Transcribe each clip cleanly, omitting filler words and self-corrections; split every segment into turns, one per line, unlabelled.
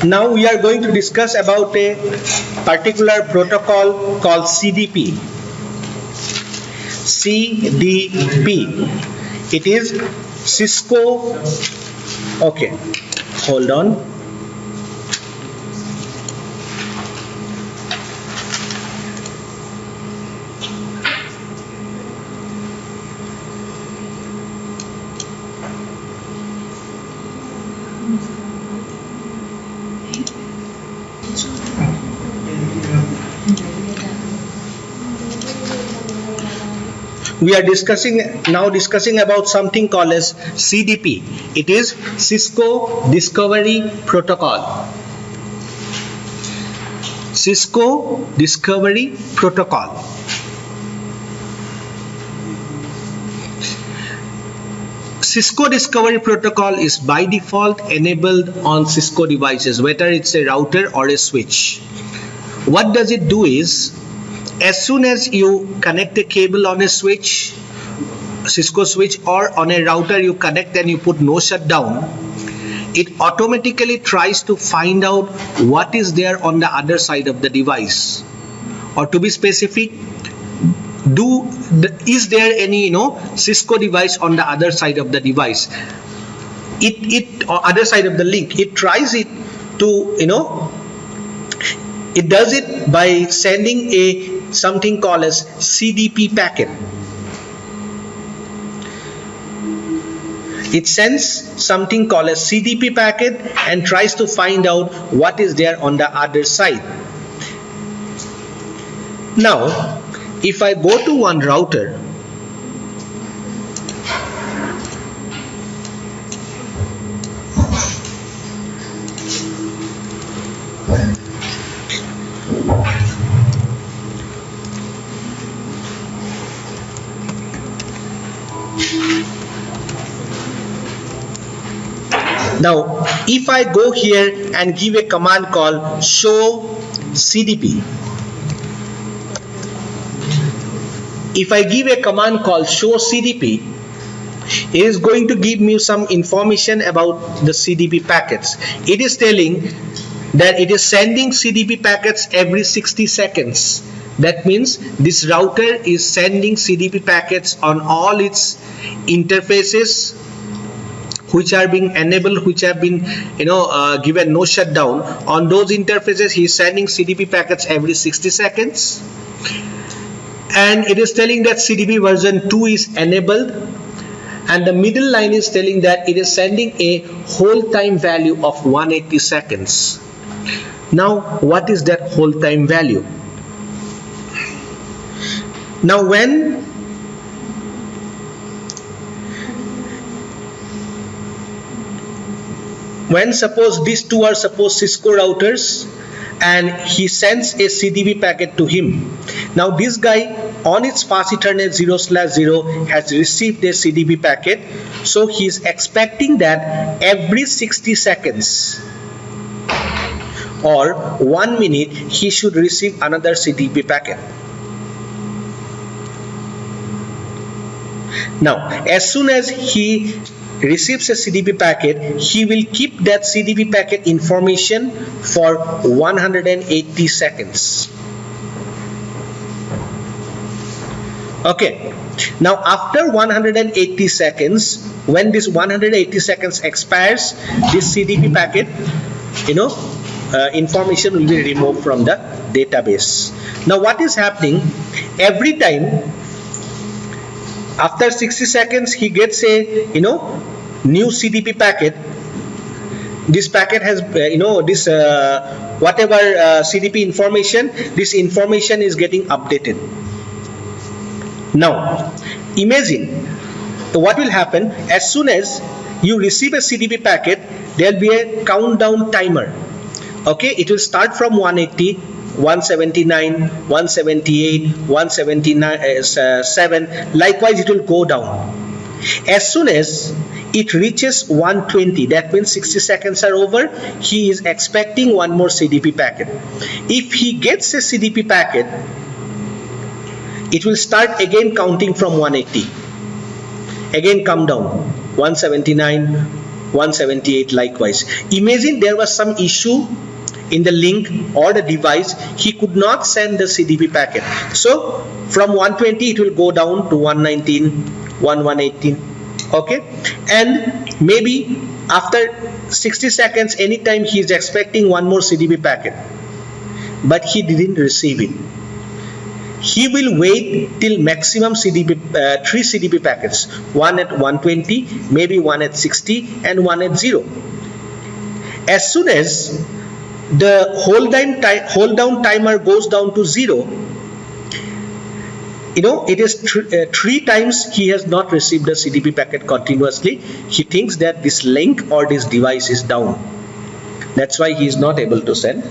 Now we are going to discuss about a particular protocol called CDP. CDP. It is Cisco. Okay, hold on. We are discussing about something called as CDP. It is Cisco Discovery Protocol. Cisco Discovery Protocol. Cisco Discovery Protocol is by default enabled on Cisco devices, whether it's a router or a switch. What does it do is, as soon as you connect a cable on a switch, Cisco switch, or on a router, you connect and you put no shutdown, it automatically tries to find out what is there on the other side of the device. Or to be specific, is there any Cisco device on the other side of the device? Or other side of the link. It tries it to it does it by sending something called as CDP packet. It sends something called as CDP packet and tries to find out what is there on the other side. Now, if I go to one router, now if I go here and give a command called show CDP, if I give a command called show CDP, it is going to give me some information about the CDP packets. It is telling that it is sending CDP packets every 60 seconds. That means this router is sending CDP packets on all its interfaces which are being enabled, which have been given no shutdown. On those interfaces, he is sending CDP packets every 60 seconds. And it is telling that CDP version 2 is enabled, and the middle line is telling that it is sending a hold time value of 180 seconds. Now, what is that hold time value? Now, when suppose these two are Cisco routers, and he sends a CDP packet to him. Now this guy on its fast Ethernet 0/0 has received a CDP packet, so he is expecting that every 60 seconds or 1 minute he should receive another CDP packet. Now as soon as he receives a CDP packet, he will keep that CDP packet information for 180 seconds. Okay, now after 180 seconds, when this 180 seconds expires, this CDP packet information will be removed from the database. Now what is happening, every time after 60 seconds he gets a new CDP packet. This packet has this whatever CDP information, this information is getting updated. Now imagine what will happen. As soon as you receive a CDP packet, there will be a countdown timer. Okay, it will start from 180, 179, 178, 177. Likewise, it will go down. As soon as it reaches 120, that means 60 seconds are over, he is expecting one more CDP packet. If he gets a CDP packet, it will start again counting from 180. Again come down, 179, 178 likewise. Imagine there was some issue in the link or the device, he could not send the CDP packet. So from 120 it will go down to 119, 118. Okay, and maybe after 60 seconds, anytime he is expecting one more CDP packet, but he didn't receive it. He will wait till maximum CDP, 3 CDP packets, one at 120, maybe one at 60, and one at 0. As soon as the hold down timer goes down to 0, it is 3 times he has not received the CDP packet continuously. He thinks that this link or this device is down. That's why he is not able to send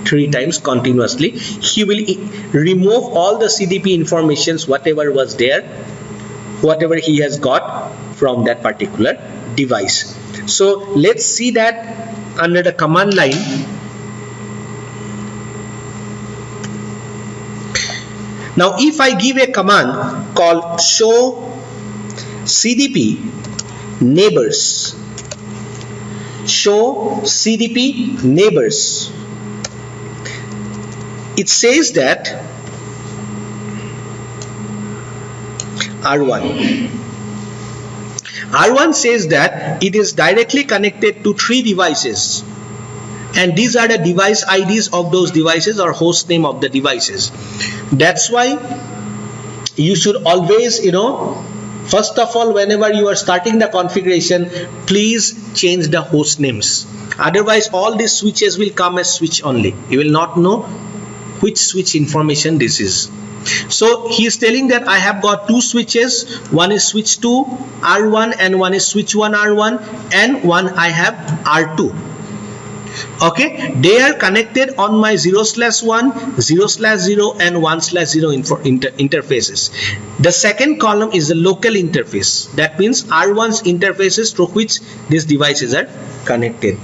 3 times continuously. He will remove all the CDP informations, whatever was there, whatever he has got from that particular device. So let's see that under the command line. Now if I give a command called show CDP neighbors, show CDP neighbors, it says that R1 says that it is directly connected to 3 devices, and these are the device IDs of those devices or host name of the devices. That's why you should always, first of all, whenever you are starting the configuration, please change the host names. Otherwise all these switches will come as switch only. You will not know which switch information this is. So he is telling that I have got 2 switches, one is switch 2 R1 and one is switch 1 R1, and one I have R2. Okay, they are connected on my 0/1, 0/0 and 1/0 interfaces. The second column is the local interface. That means R1's interfaces through which these devices are connected.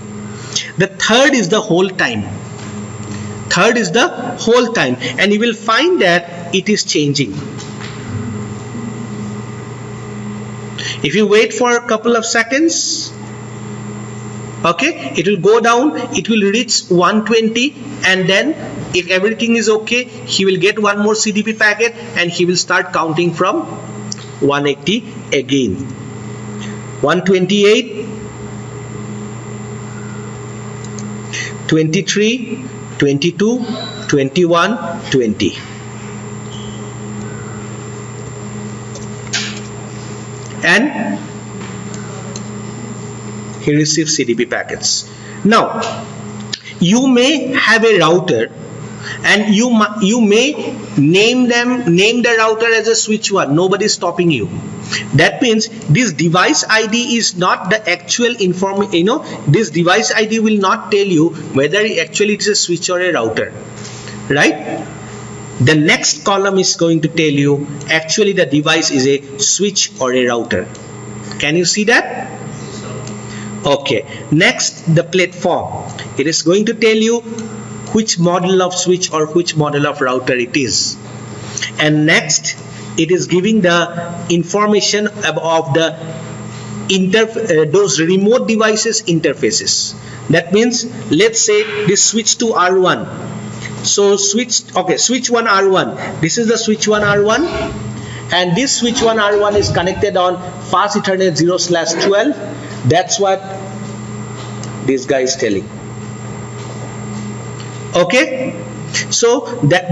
The third is the hold time. Third is the hold time, and you will find that it is changing. If you wait for a couple of seconds, okay, it will go down, it will reach 120, and then if everything is okay, he will get one more CDP packet and he will start counting from 180 again. 128, 23, 22, 21, 20. And he receives CDP packets. Now you may have a router and you may name the router as a switch 1. Nobody is stopping you. That means this device ID is not the actual this device ID will not tell you whether actually it is a switch or a router, right? The next column is going to tell you actually the device is a switch or a router. Can you see that? Okay, next the platform. It is going to tell you which model of switch or which model of router it is. And next it is giving the information of the those remote devices interfaces. That means let's say this switch to R1. So switch 1 R1. This is the switch 1 R1, and this switch 1 R1 is connected on fast Ethernet 0/12. That's what this guy is telling. Okay, so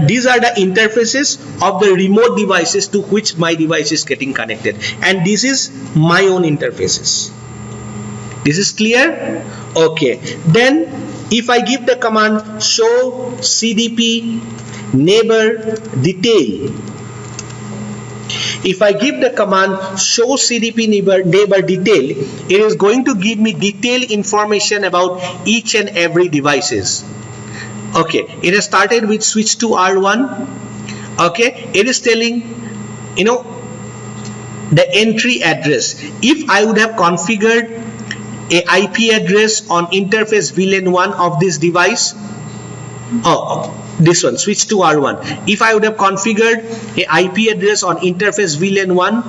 these are the interfaces of the remote devices to which my device is getting connected, and this is my own interfaces. This is clear? Okay, then if I give the command show CDP neighbor detail, if I give the command show CDP neighbor detail, it is going to give me detailed information about each and every devices. Okay, it has started with switch to R1. Okay, it is telling the entry address. If I would have configured a IP address on interface VLAN 1 of this device, this one, switch to R1. If I would have configured a IP address on interface VLAN 1,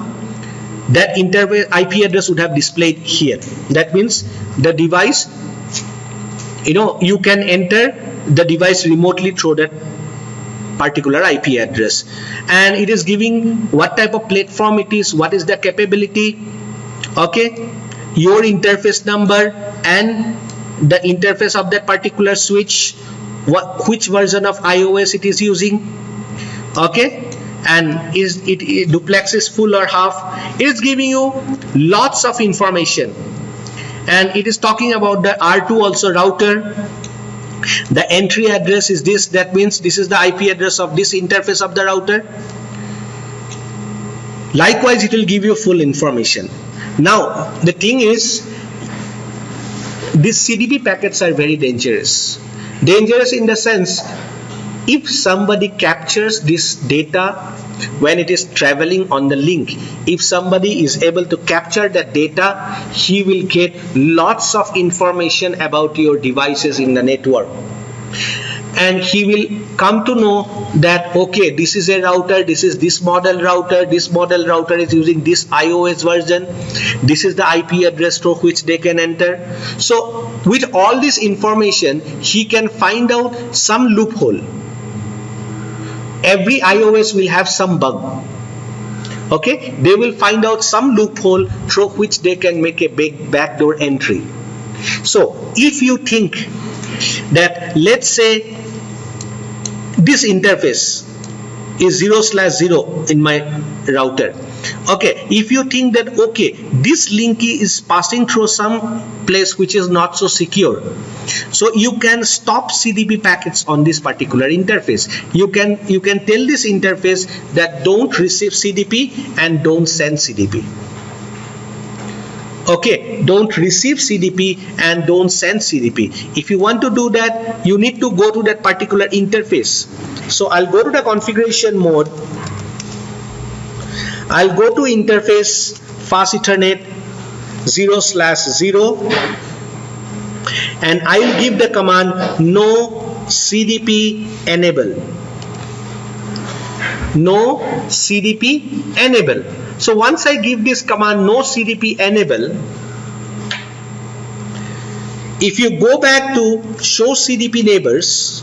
that interface IP address would have displayed here. That means the device, you can enter the device remotely through that particular IP address, and it is giving what type of platform it is, what is the capability, okay, your interface number and the interface of that particular switch, which version of iOS it is using, okay, and is it duplex is full or half. It is giving you lots of information, and it is talking about the R2 also router. The entry address is this, that means this is the IP address of this interface of the router. Likewise, it will give you full information. Now the thing is, these CDP packets are very dangerous. Dangerous in the sense, if somebody captures this data when it is traveling on the link, if somebody is able to capture that data, he will get lots of information about your devices in the network, and he will come to know that, okay, this is a router, this is this model router is using this iOS version, this is the IP address through which they can enter. So with all this information, he can find out some loophole. Every iOS will have some bug, okay, they will find out some loophole through which they can make a big backdoor entry. So if you think that, let's say this interface is 0/0 in my router, okay, if you think that, okay, this link is passing through some place which is not so secure, so you can stop CDP packets on this particular interface. You can tell this interface that don't receive CDP and don't send CDP. Okay, don't receive CDP and don't send CDP. If you want to do that, you need to go to that particular interface. So I'll go to the configuration mode. I'll go to interface fast Ethernet 0/0, and I will give the command no CDP enable. No CDP enable. So once I give this command no CDP enable, if you go back to show CDP neighbors,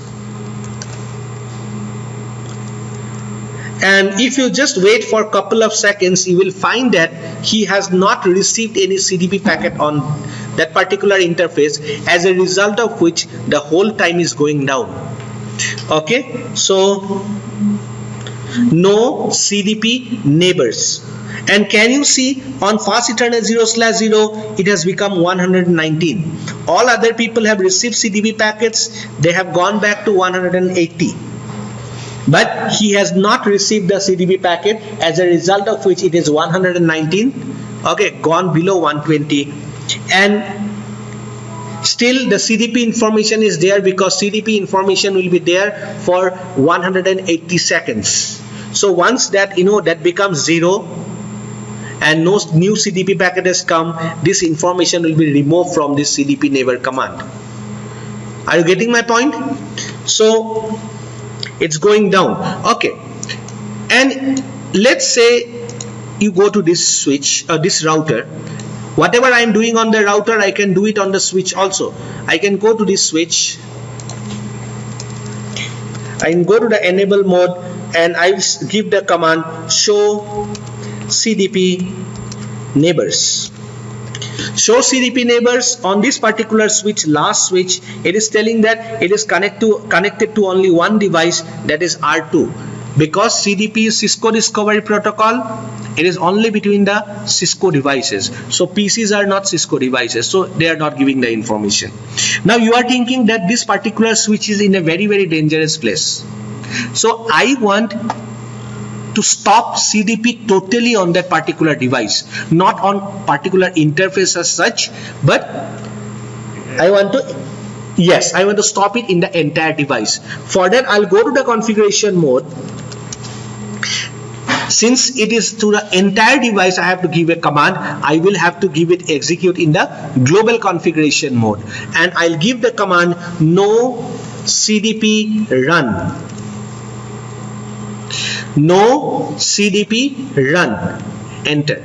and if you just wait for a couple of seconds, you will find that he has not received any CDP packet on that particular interface, as a result of which the whole time is going down. Okay, so no CDP neighbors. And can you see on fast Ethernet 0/0 it has become 119. All other people have received CDP packets, they have gone back to 180. But he has not received the CDP packet, as a result of which it is 119, okay, gone below 120, and still the CDP information is there, because CDP information will be there for 180 seconds. So once that that becomes 0 and no new CDP packet has come, this information will be removed from this CDP neighbor command. Are you getting my point? So it's going down. Okay, and let's say you go to this switch or this router. Whatever I am doing on the router, I can do it on the switch also. I can go to this switch, I can go to the enable mode, and I will give the command show CDP neighbors. Show CDP neighbors on this particular switch, last switch. It is telling that it is connected to only one device, that is R2, because CDP is Cisco Discovery Protocol. It is only between the Cisco devices, so PCs are not Cisco devices, so they are not giving the information. Now you are thinking that this particular switch is in a very, very dangerous place, so I want to stop CDP totally on that particular device, not on particular interface as such, but I want to stop it in the entire device. For that, I'll go to the configuration mode. Since it is to the entire device, I have to give a command. I will have to give it execute in the global configuration mode, and I'll give the command no CDP run. No CDP run. Enter.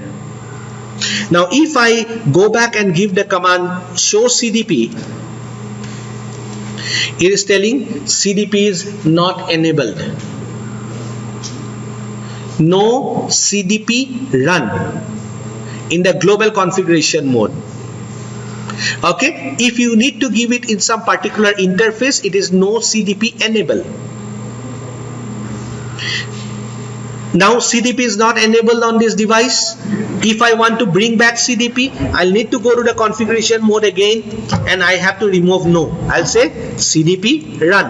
Now if I go back and give the command show CDP, it is telling CDP is not enabled. No CDP run in the global configuration mode. Okay, if you need to give it in some particular interface, it is no CDP enable. Now CDP is not enabled on this device. If I want to bring back CDP, I'll need to go to the configuration mode again and I have to remove no. I'll say CDP run.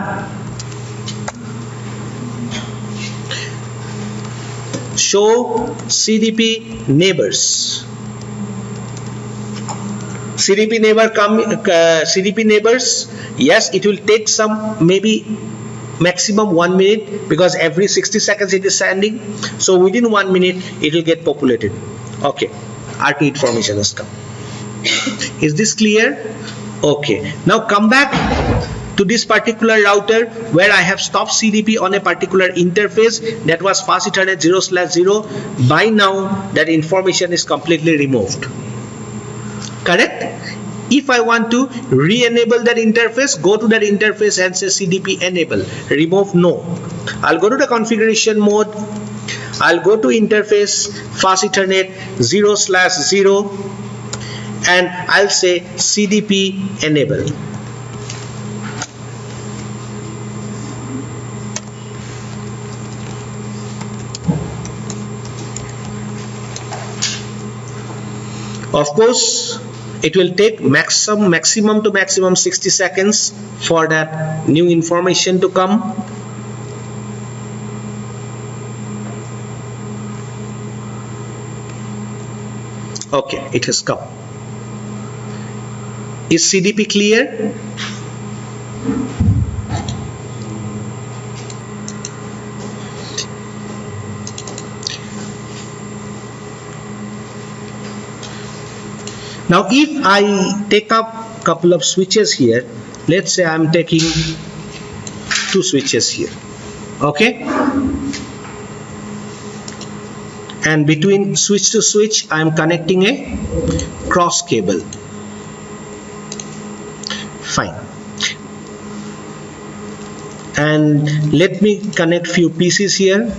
Show CDP neighbors. CDP neighbors, yes, it will take some, maybe maximum 1 minute, because every 60 seconds it is sending. So within 1 minute it will get populated. Okay, R2 information has come. Is this clear? Okay, now come back to this particular router where I have stopped CDP on a particular interface that was fast Ethernet 0/0. By now that information is completely removed. Correct? If I want to re-enable that interface, go to that interface and say CDP enable, remove no. I'll go to the configuration mode, I'll go to interface fast Ethernet 0/0 and I'll say CDP enable. Of course, it will take maximum to maximum 60 seconds for that new information to come. Okay, it has come. Is CDP clear? Now if I take up couple of switches here, let's say I'm taking 2 switches here, okay, and between switch to switch I'm connecting a cross cable. Fine. And let me connect few PCs here.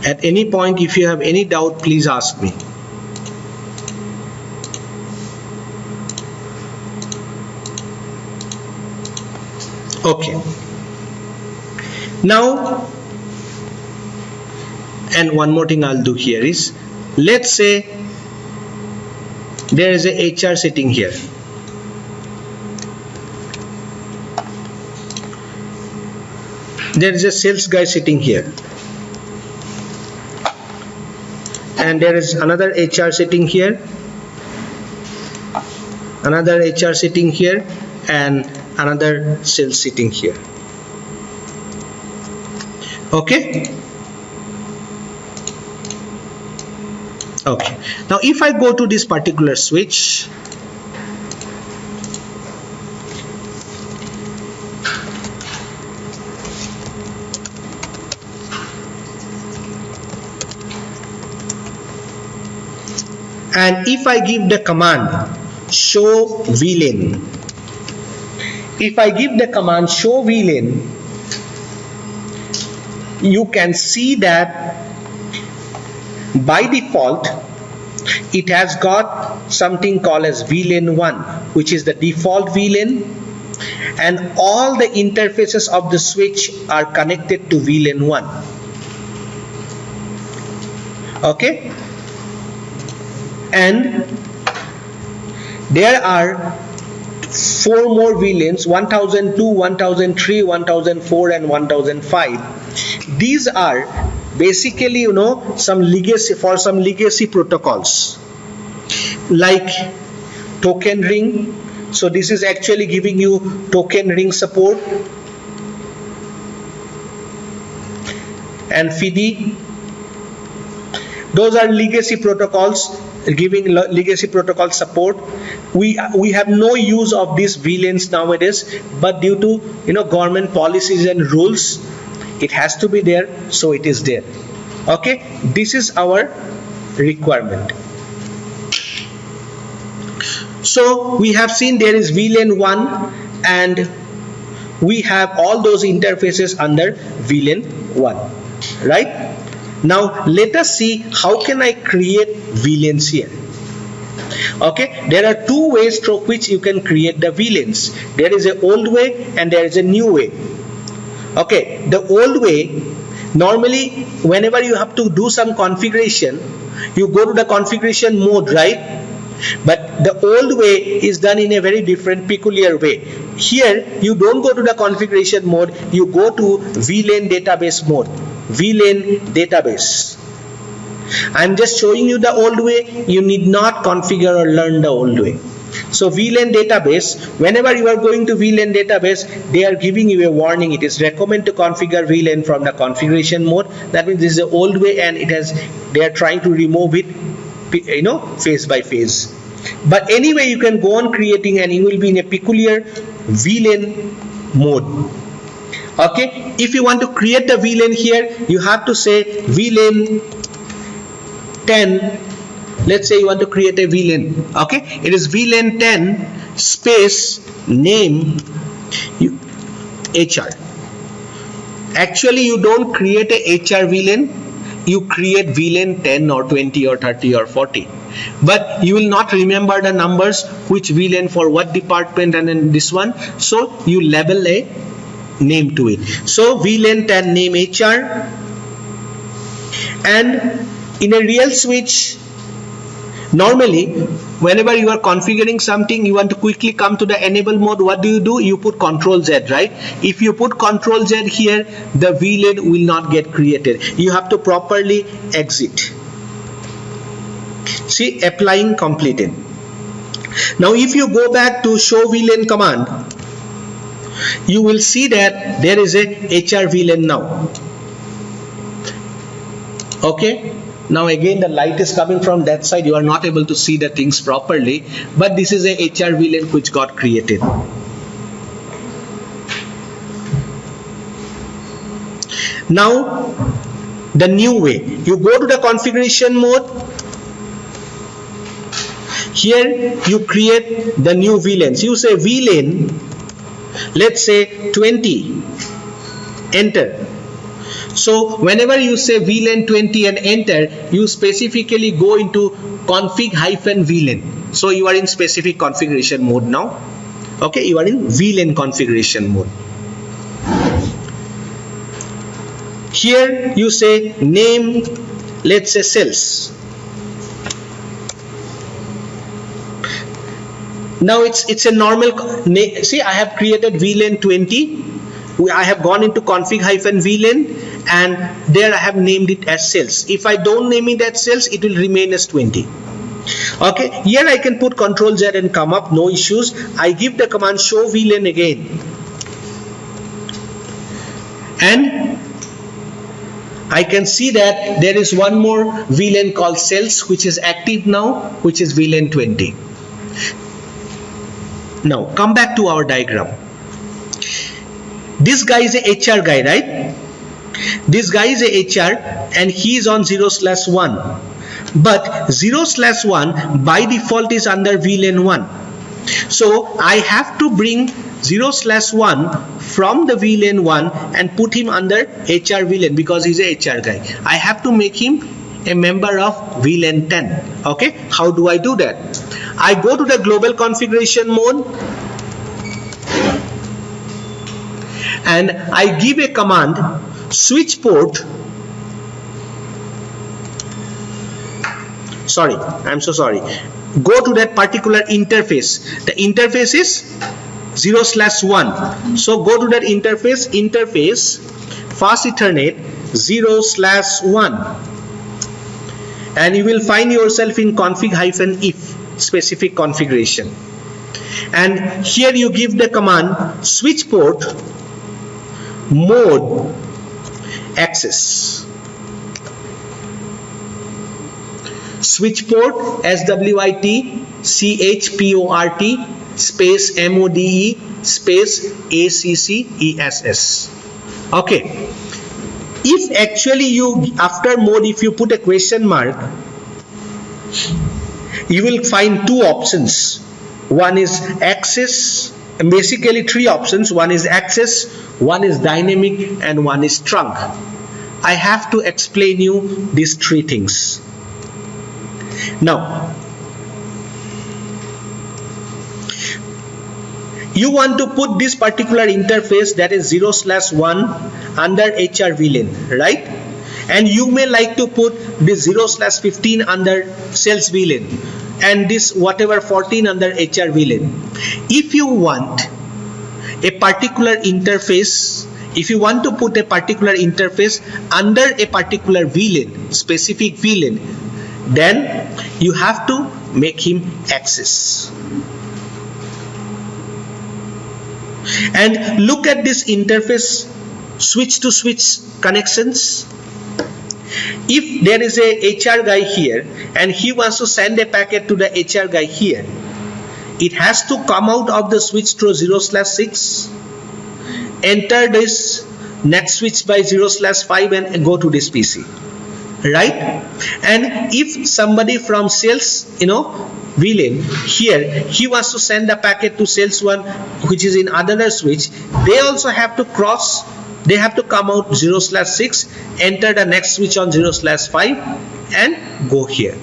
At any point, if you have any doubt, please ask me. Okay. Now, and one more thing I'll do here is, let's say there is a HR sitting here. There is a sales guy sitting here. And there is another HR sitting here, another HR sitting here, and another sales sitting here. Okay? Okay. Now if I go to this particular switch, and if I give the command show VLAN, if I give the command show VLAN, you can see that by default it has got something called as VLAN 1, which is the default VLAN, and all the interfaces of the switch are connected to VLAN 1. Okay? And there are 4 more VLANs, 1002, 1003, 1004 and 1005. These are basically, you know, some legacy protocols like token ring, So this is actually giving you token ring support. And FIDI, those are legacy protocols, giving legacy protocol support. We have no use of these VLANs nowadays, but due to government policies and rules, it has to be there, so it is there. Okay, this is our requirement. So we have seen there is VLAN 1 and we have all those interfaces under VLAN 1. Right? Now let us see how can I create VLANs here. Okay, there are two ways through which you can create the VLANs. There is an old way and there is a new way. Okay, the old way, normally whenever you have to do some configuration, you go to the configuration mode, right? But the old way is done in a very different, peculiar way. Here you don't go to the configuration mode, you go to VLAN database mode. VLAN database. I'm just showing you the old way. You need not configure or learn the old way. So VLAN database, whenever you are going to VLAN database, they are giving you a warning. It is recommended to configure VLAN from the configuration mode. That means this is the old way and they are trying to remove it, phase by phase. But anyway, you can go on creating and you will be in a peculiar VLAN mode. Okay, if you want to create the VLAN here, you have to say VLAN 10. Let's say you want to create a VLAN. Okay, it is VLAN 10 space name HR. Actually, you don't create a HR VLAN, you create VLAN 10 or 20 or 30 or 40. But you will not remember the numbers, which VLAN for what department and then this one. So you label a name to it. So VLAN 10 name HR. And in a real switch, normally whenever you are configuring something, you want to quickly come to the enable mode. What do? You put Ctrl Z, right? If you put Ctrl Z here, the VLAN will not get created. You have to properly exit. See, applying completed. Now if you go back to show VLAN command, you will see that there is a HR VLAN now. Okay, now again the light is coming from that side, you are not able to see the things properly, but this is a HR VLAN which got created. Now the new way, you go to the configuration mode. Here you create the new VLANs. You say VLAN, let's say 20, enter. So whenever you say VLAN 20 and enter, you specifically go into config-VLAN. So you are in specific configuration mode now. Okay, you are in VLAN configuration mode. Here you say name, let's say sales. Now it's a normal, see, I have created VLAN 20. I have gone into config-VLAN and there I have named it as sales. If I don't name it as sales, it will remain as 20. Okay, here I can put Ctrl Z and come up, no issues. I give the command show VLAN again. And I can see that there is one more VLAN called sales which is active now, which is VLAN 20. Now come back to our diagram. This guy is a HR guy, right? This guy is a HR and he is on 0/1. But 0/1 by default is under VLAN 1. So I have to bring 0/1 from the VLAN 1 and put him under HR VLAN because he's a HR guy. I have to make him a member of VLAN 10. Okay, how do I do that? I go to the global configuration mode and I give a command switch port. Sorry, I'm so sorry. Go to that particular interface. The interface is 0/1. So go to that interface fast Ethernet 0/1 and you will find yourself in config-if specific configuration. and here you give the command switch port mode access. Switch port SWITCHPORT space MODE space ACCESS. Okay, if actually you after mode if you put a question mark, you will find two options. One is access, basically three options. One is access, one is dynamic, and one is trunk. I have to explain you these three things. Now, you want to put this particular interface, that is 0/1 under HR VLAN, right? And you may like to put this 0/15 under sales VLAN and this whatever 14 under HR VLAN. If you want a particular interface, if you want to put a particular interface under a particular VLAN, specific VLAN, then you have to make him access. And look at this interface switch to switch connections. If there is a HR guy here and he wants to send a packet to the HR guy here, it has to come out of the switch through 0/6, enter this next switch by 0/5 and go to this PC, right? And if somebody from sales, VLAN here, he wants to send a packet to sales 1 which is in another switch, they also have to cross, they have to come out 0/6, enter the next switch on 0/5 and go here.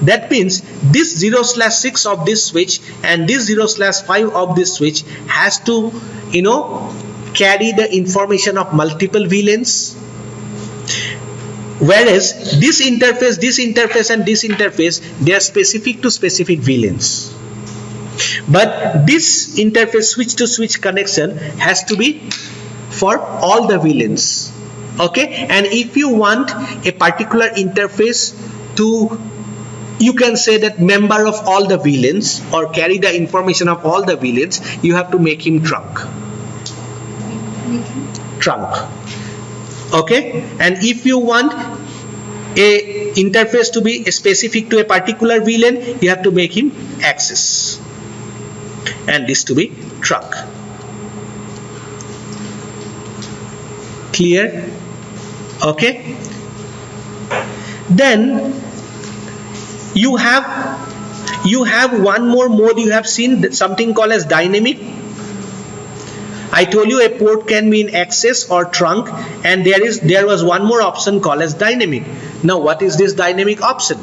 That means this 0/6 of this switch and this 0/5 of this switch has to carry the information of multiple VLANs, whereas this interface and this interface, they are specific to specific VLANs. But this interface switch to switch connection has to be for all the VLANs. Okay, and if you want a particular interface to, you can say that member of all the VLANs or carry the information of all the VLANs, you have to make him trunk. Okay, and if you want a interface to be specific to a particular VLAN, you have to make him access and this to be trunk. Clear? Okay, then you have one more mode. You have seen something called as dynamic. I told you a port can be in access or trunk, and there was one more option called as dynamic. Now what is this dynamic option?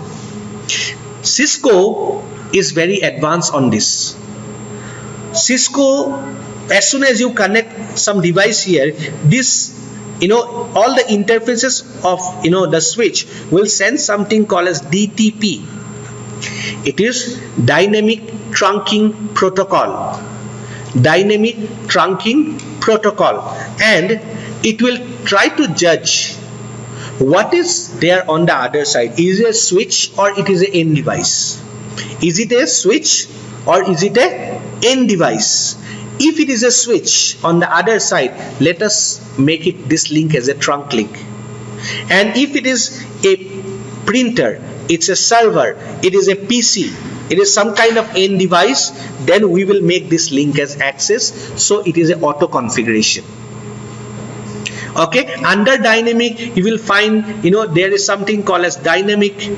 Cisco is very advanced on this. Cisco, as soon as you connect some device here, this all the interfaces of the switch will send something called as DTP. It is dynamic trunking protocol. Dynamic trunking protocol, and it will try to judge what is there on the other side. Is it a switch or it is an end device? Is it a switch or is it a end device? If it is a switch on the other side, let us make it this link as a trunk link. And if it is a printer, it's a server, it is a PC, it is some kind of end device, then we will make this link as access, so it is an auto configuration. Okay, under dynamic you will find there is something called as dynamic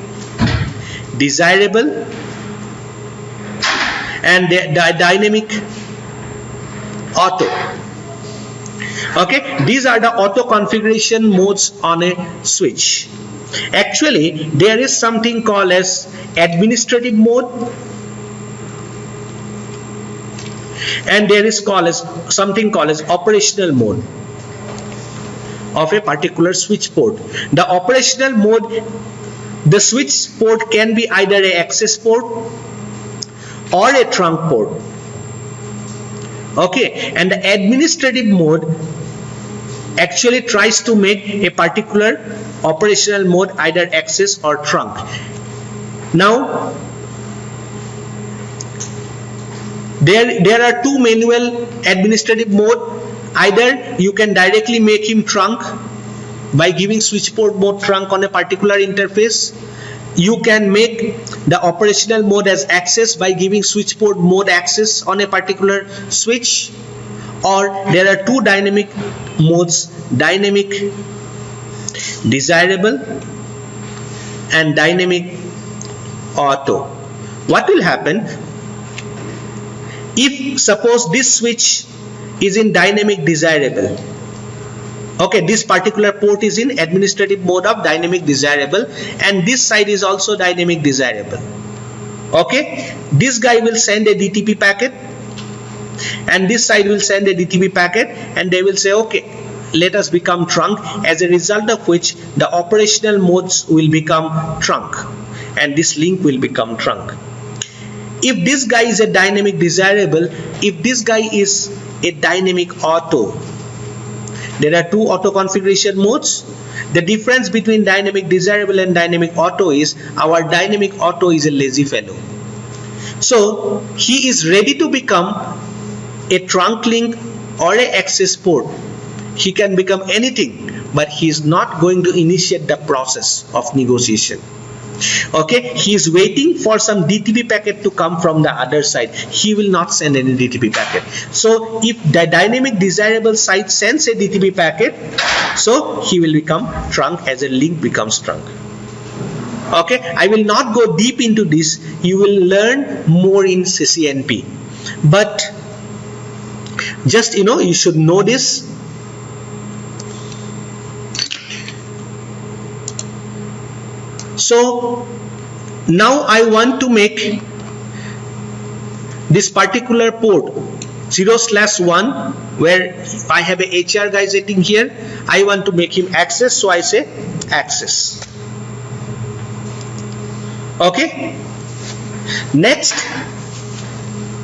desirable and the dynamic auto. Okay, these are the auto configuration modes on a switch. Actually, there is something called as administrative mode, and there is something called as operational mode of a particular switch port. The operational mode, the switch port can be either an access port or a trunk port. Okay, and the administrative mode actually tries to make a particular operational mode either access or trunk. Now There are two manual administrative mode. Either you can directly make him trunk by giving switch port mode trunk on a particular interface. You can make the operational mode as access by giving switch port mode access on a particular switch. Or there are two dynamic modes, dynamic desirable and dynamic auto. What will happen if suppose this switch is in dynamic desirable? Okay, this particular port is in administrative mode of dynamic desirable, and this side is also dynamic desirable. Okay, this guy will send a DTP packet and this side will send a DTP packet, and they will say, okay, let us become trunk, as a result of which the operational modes will become trunk and this link will become trunk. If this guy is a dynamic desirable, if this guy is a dynamic auto, there are two auto configuration modes. The difference between dynamic desirable and dynamic auto is our dynamic auto is a lazy fellow. So he is ready to become a trunk link or a access port. He can become anything, but he is not going to initiate the process of negotiation. Okay, he is waiting for some DTP packet to come from the other side. He will not send any DTP packet. So if the dynamic desirable side sends a DTP packet, so he will become trunk as a link becomes trunk. Okay, I will not go deep into this. You will learn more in CCNP, but just you should know this. So now I want to make this particular port 0/1 where I have a HR guy sitting here. I want to make him access, so I say access. Okay. Next,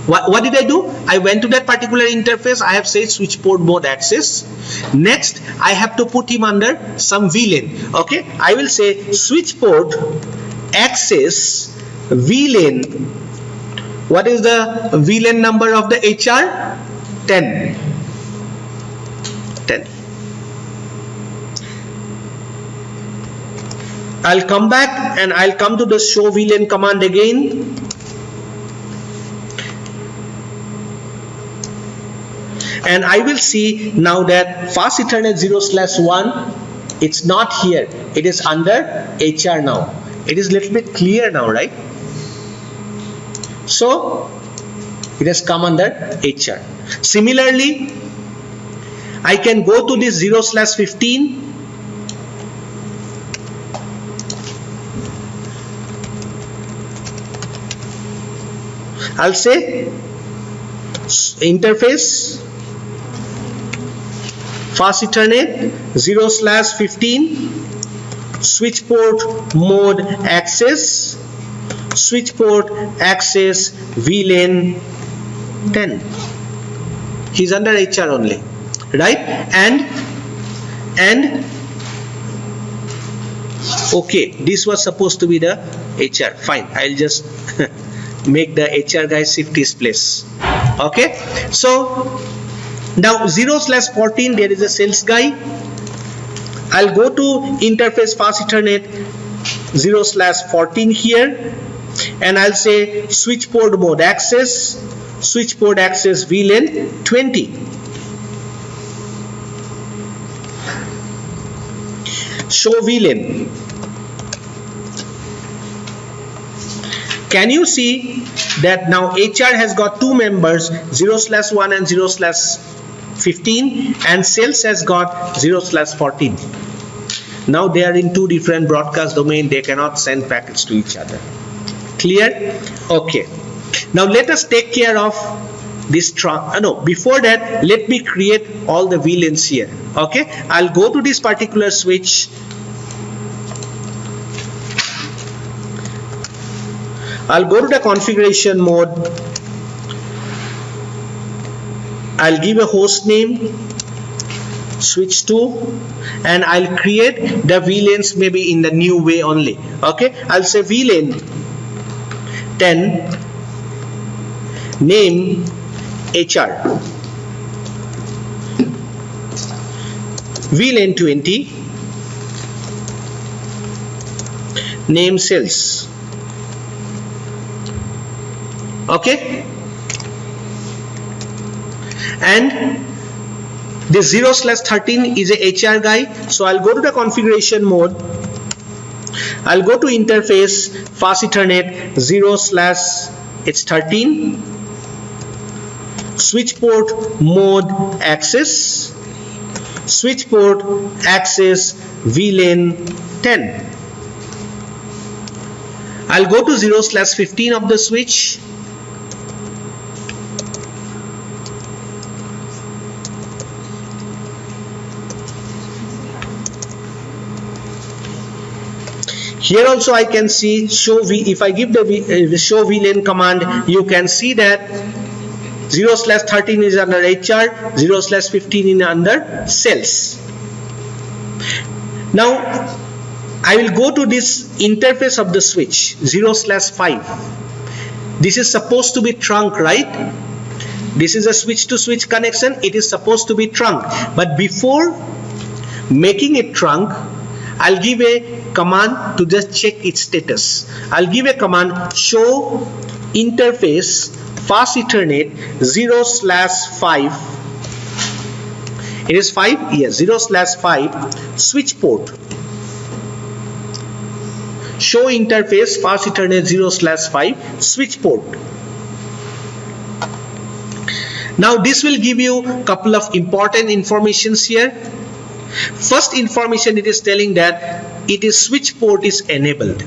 what did I do? I went to that particular interface. I have said switch port mode access. Next, I have to put him under some VLAN. Okay, I will say switch port access VLAN. What is the VLAN number of the HR? 10. 10. I'll come back and I'll come to the show VLAN command again. And I will see now that fast Ethernet 0/1, it's not here. It is under HR now. It is little bit clear now, right? So it has come under HR. Similarly, I can go to this 0/15. I'll say interface fast Ethernet 0/15 switch port mode access switch port access VLAN 10. He's under HR only, right? And okay, this was supposed to be the HR. Fine, I'll just make the HR guy shift his place. Okay, so now 0/14 there is a sales guy. I'll go to interface fast Ethernet 0/14 here, and I'll say switch port mode access VLAN 20. Show VLAN. Can you see that now HR has got two members, 0/1 and 0/15, and sales has got 0/14. Now they are in two different broadcast domain. They cannot send packets to each other. Clear? Okay. Now let us take care of this before that, let me create all the VLANs here. Okay, I'll go to this particular switch. I'll go to the configuration mode. I'll give a host name switch 2, and I'll create the VLANs maybe in the new way only. Okay, I'll say VLAN 10 name HR, VLAN 20, name sales. Okay, and the 0/13 is a HR guy, so I'll go to the configuration mode. I'll go to interface fast Ethernet 0/13, switch port mode access, switch port access VLAN 10. I'll go to 0/15 of the switch. Here also I can see show V. If I give the show VLAN command, you can see that 0/13 is under HR, 0/15 is under sales. Now I will go to this interface of the switch 0/5. This is supposed to be trunk, right? This is a switch to switch connection. It is supposed to be trunk, but before making it trunk, I'll give a command to just check its status. I'll give a command show interface fast Ethernet 0/5. It is 5, yes, 0/5 switch port. Show interface fast Ethernet 0/5 switch port. Now this will give you a couple of important informations here. First information, it is telling that it is switch port is enabled.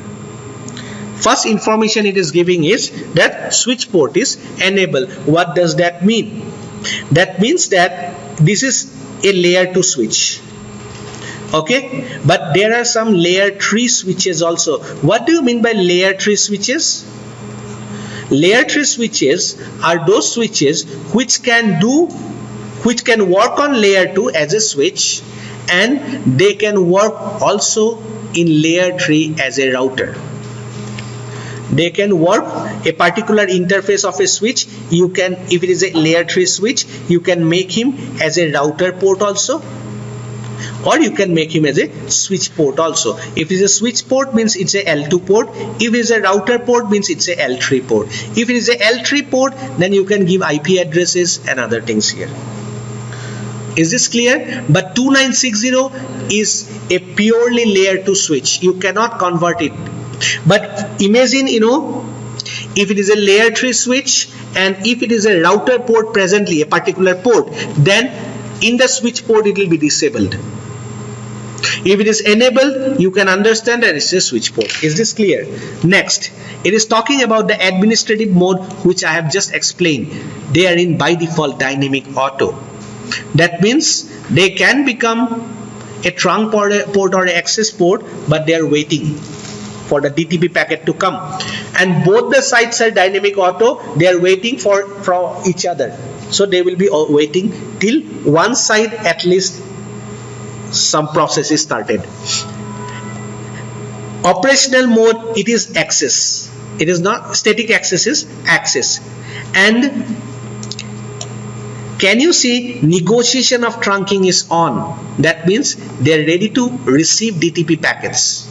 First information it is giving is that switch port is enabled. What does that mean? That means that this is a layer 2 switch. Okay, but there are some layer 3 switches also. What do you mean by layer 3 switches? Layer 3 switches are those switches which can work on layer 2 as a switch, and they can work also in layer 3 as a router. They can work a particular interface of a switch. You can, if it is a layer 3 switch, you can make him as a router port also, or you can make him as a switch port also. If it is a switch port, means it's a L2 port. If it is a router port, means it's a L3 port. If it is a L3 port, then you can give IP addresses and other things here. Is this clear? But 2960 is a purely layer 2 switch. You cannot convert it. But imagine, if it is a layer 3 switch and if it is a router port presently, a particular port, then in the switch port it will be disabled. If it is enabled, you can understand that it's a switch port. Is this clear? Next, it is talking about the administrative mode, which I have just explained. They are in by default dynamic auto. That means they can become a trunk port or an access port, but they are waiting for the DTP packet to come. And both the sides are dynamic auto. They are waiting for each other. So they will be waiting till one side at least some process is started. Operational mode, it is access. It is not static access, is access. And can you see negotiation of trunking is on? That means they are ready to receive DTP packets.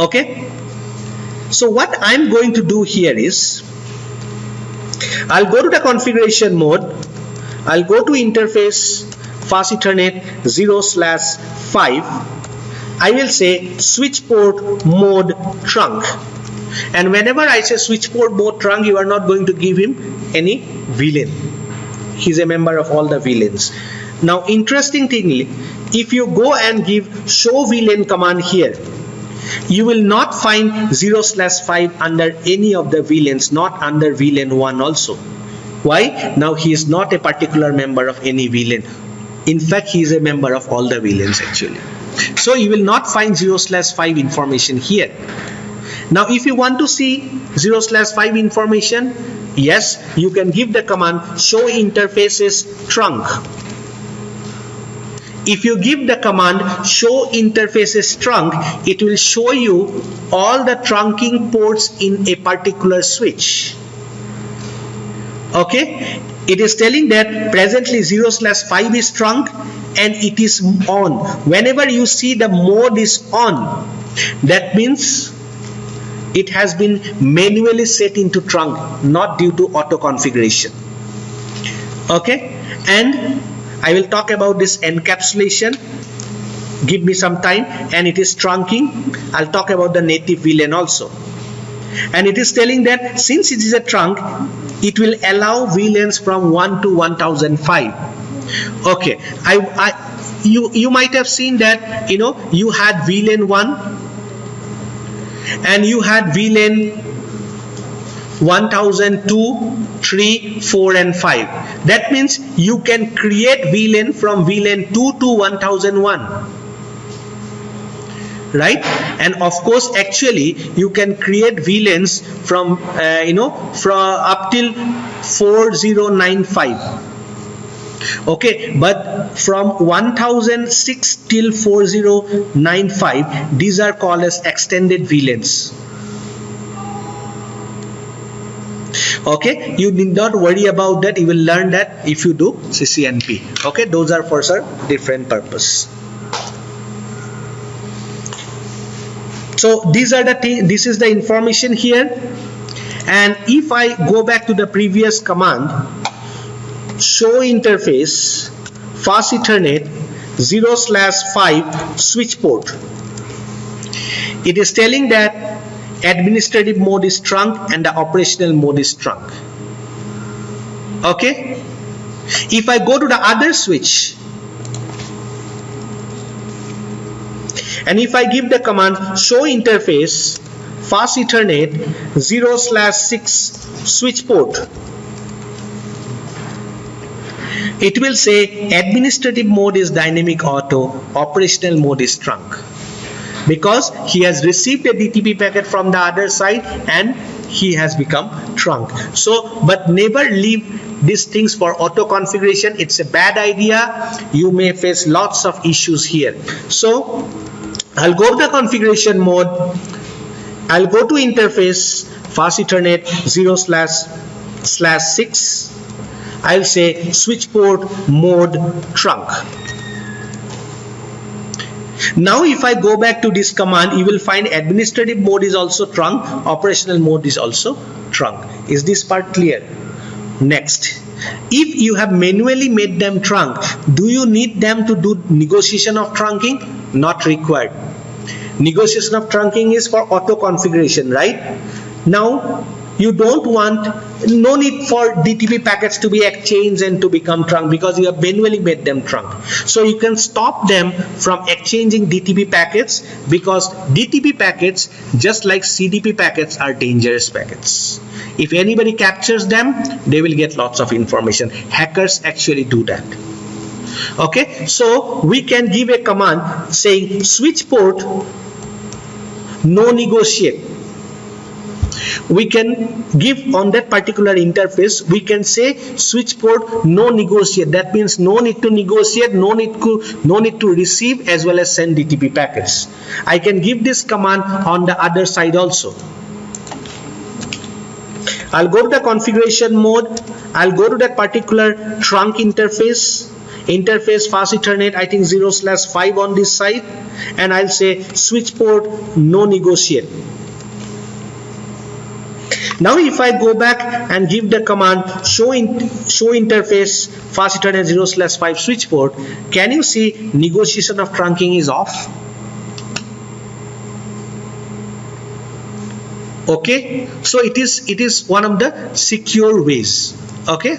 Okay. So what I'm going to do here is, I'll go to the configuration mode. I'll go to interface fast Ethernet 0/5. I will say switch port mode trunk. And whenever I say switch port mode trunk, you are not going to give him any VLAN. He's a member of all the VLANs. Now, interestingly, if you go and give show VLAN command here, you will not find 0/5 under any of the VLANs, not under VLAN 1 also. Why? Now he is not a particular member of any VLAN. In fact, he is a member of all the VLANs actually. So you will not find 0/5 information here. Now if you want to see 0/5 information, yes, you can give the command show interfaces trunk. If you give the command show interfaces trunk, it will show you all the trunking ports in a particular switch. Okay, it is telling that presently 0/5 is trunk and it is on. Whenever you see the mode is on, that means it has been manually set into trunk, not due to auto configuration. Okay, and I will talk about this encapsulation. Give me some time. And it is trunking. I'll talk about the native VLAN also. And it is telling that since it is a trunk, it will allow VLANs from 1 to 1005. Okay, you might have seen that, you know, you had VLAN 1 and you had VLAN 1002, 3, 4 and 5. That means you can create VLAN from VLAN 2 to 1001. Right? And of course, actually you can create VLANs from from up till 4095. Okay, but from 1006 till 4095, these are called as extended VLANs. Okay, you need not worry about that. You will learn that if you do CCNP. Okay, those are for different purpose. So these are the things, this is the information here. And if I go back to the previous command, show interface fast Ethernet 0/5 switch port, it is telling that administrative mode is trunk and the operational mode is trunk. Okay, if I go to the other switch and if I give the command show interface fast Ethernet 0/6 switch port, it will say administrative mode is dynamic auto, operational mode is trunk, because he has received a DTP packet from the other side and he has become trunk. So, but never leave these things for auto configuration. It's a bad idea. You may face lots of issues here. So I'll go to the configuration mode. I'll go to interface fast Ethernet 0/6. I'll say switch port mode trunk. Now if I go back to this command, you will find administrative mode is also trunk, operational mode is also trunk. Is this part clear? Next, if you have manually made them trunk, do you need them to do negotiation of trunking? Not required. Negotiation of trunking is for auto configuration, right? Now you don't want, no need for DTP packets to be exchanged and to become trunk, because you have manually made them trunk. So you can stop them from exchanging DTP packets, because DTP packets, just like CDP packets, are dangerous packets. If anybody captures them, they will get lots of information. Hackers actually do that. Okay, so we can give a command saying switch port no negotiate. We can give on that particular interface, we can say switch port no negotiate. That means no need to negotiate, no need to receive as well as send DTP packets. I can give this command on the other side also. I'll go to the configuration mode. I'll go to that particular trunk interface fast Ethernet, I think 0/5 on this side, and I'll say switch port no negotiate. Now if I go back and give the command show interface fast Ethernet 0/5 switch port, can you see negotiation of trunking is off? Okay, so it is one of the secure ways. Okay,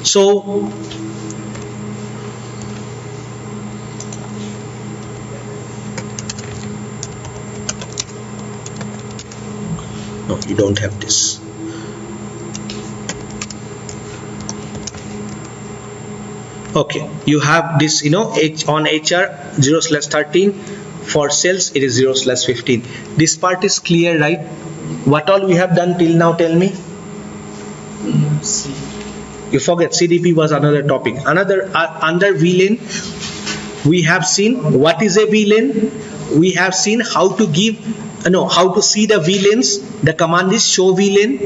so no, you don't have this. Okay, you have this, you know, on HR 0/13, for sales it is 0/15. This part is clear, right? What all we have done till now, tell me. You forget CDP was another topic. Another under VLAN we have seen what is a VLAN, we have seen how to give how to see the VLANs. The command is show VLAN,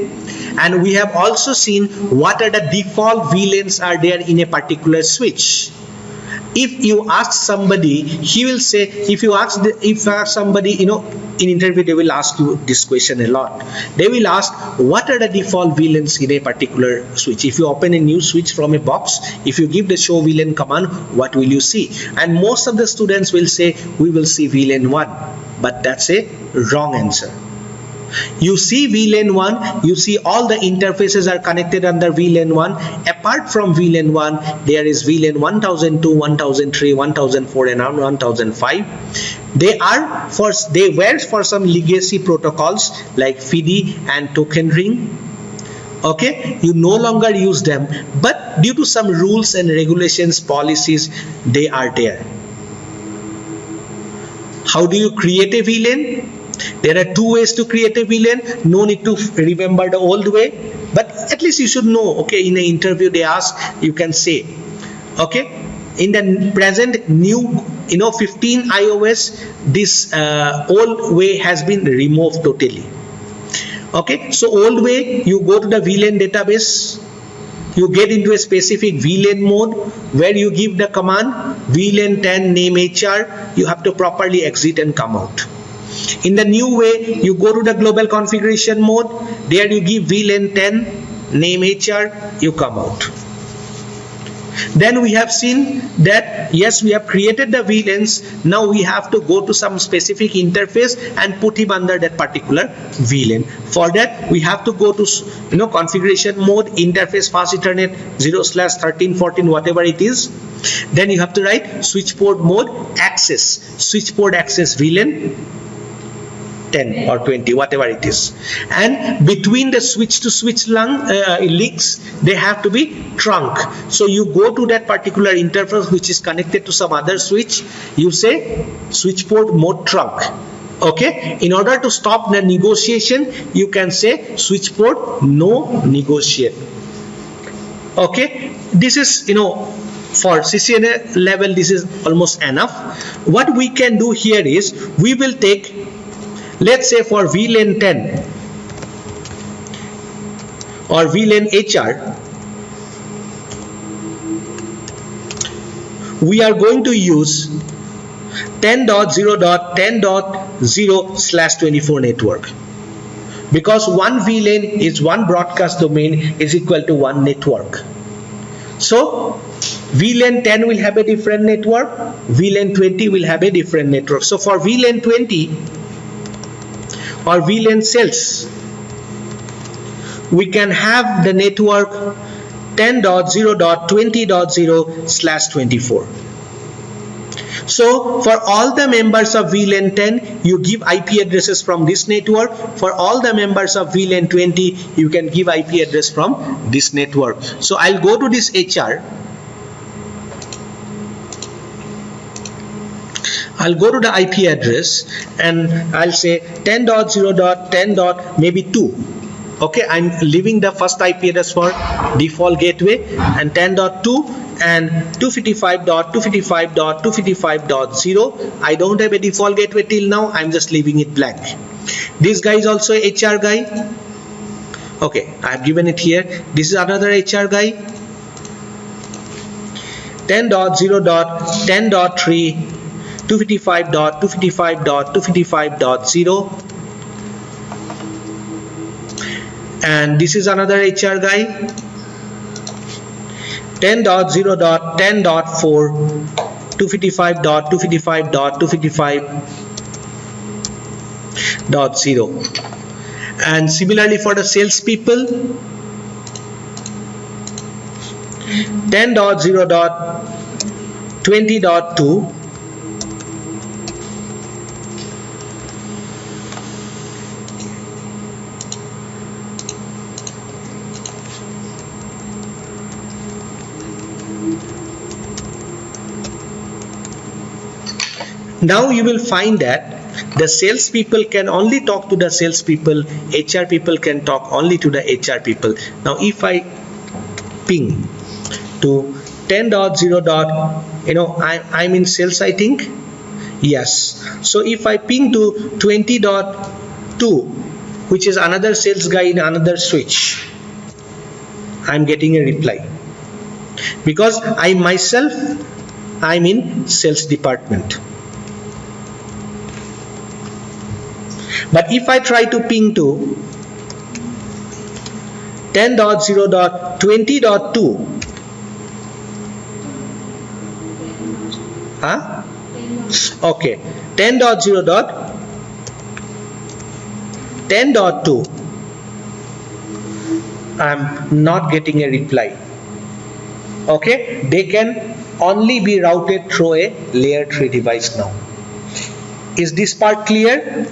and we have also seen what are the default VLANs are there in a particular switch. If you ask somebody, he will say, if you ask somebody, in interview they will ask you this question a lot. They will ask, what are the default VLANs in a particular switch? If you open a new switch from a box, if you give the show VLAN command, what will you see? And most of the students will say, we will see VLAN 1, but that's a wrong answer. You see VLAN 1, you see all the interfaces are connected under VLAN 1. Apart from VLAN 1, there is VLAN 1002, 1003, 1004 and 1005. They were for some legacy protocols like FIDI and token ring. Okay, you no longer use them, but due to some rules and regulations, policies, they are there. How do you create a VLAN? There are two ways to create a VLAN. No need to remember the old way, but at least you should know. Okay, in an interview they ask, you can say. Okay, in the present new 15 iOS, this old way has been removed totally. Okay, so old way, you go to the VLAN database, you get into a specific VLAN mode where you give the command VLAN 10 name HR. You have to properly exit and come out. In the new way, you go to the global configuration mode. There you give VLAN 10 name HR. You come out. Then we have seen that yes, we have created the VLANs. Now we have to go to some specific interface and put him under that particular VLAN. For that, we have to go to configuration mode, interface fast Ethernet 0/1314, whatever it is. Then you have to write switch port mode access, switch port access VLAN 10 or 20, whatever it is. And between the switch to switch links, they have to be trunk. So you go to that particular interface which is connected to some other switch. You say switch port mode trunk. Okay, in order to stop the negotiation, you can say switch port no negotiate. Okay, this is for CCNA level, this is almost enough. What we can do here is we will take, let's say for VLAN 10 or VLAN HR, we are going to use 10.0.10.0/24 network, because one VLAN is one broadcast domain is equal to one network. So VLAN 10 will have a different network, VLAN 20 will have a different network. So for VLAN 20 or VLAN cells, we can have the network 10.0.20.0/24. So for all the members of VLAN 10, you give IP addresses from this network. For all the members of VLAN 20, you can give IP address from this network. So I'll go to this HR. I'll go to the IP address and I'll say 10.0.10. maybe 2. Okay, I'm leaving the first IP address for default gateway, and 10.2 and 255.255.255.0. I don't have a default gateway till now. I'm just leaving it blank. This guy is also a HR guy. Okay, I've given it here. This is another HR guy. 10.0.10.3, 255.255.255.0. And this is another HR guy. 10.0.10.4, 255.255.255.0. And similarly for the sales people, 10.0.20.2, now you will find that the sales people can only talk to the sales people, HR people can talk only to the HR people. Now if I ping to I'm in sales, I think. Yes. So if I ping to 20.2, which is another sales guy in another switch, I'm getting a reply, because I'm in sales department. But if I try to ping to 10.0.20.2, okay, 10.0.10.2, I'm not getting a reply. Okay, they can only be routed through a layer 3 device now. Is this part clear?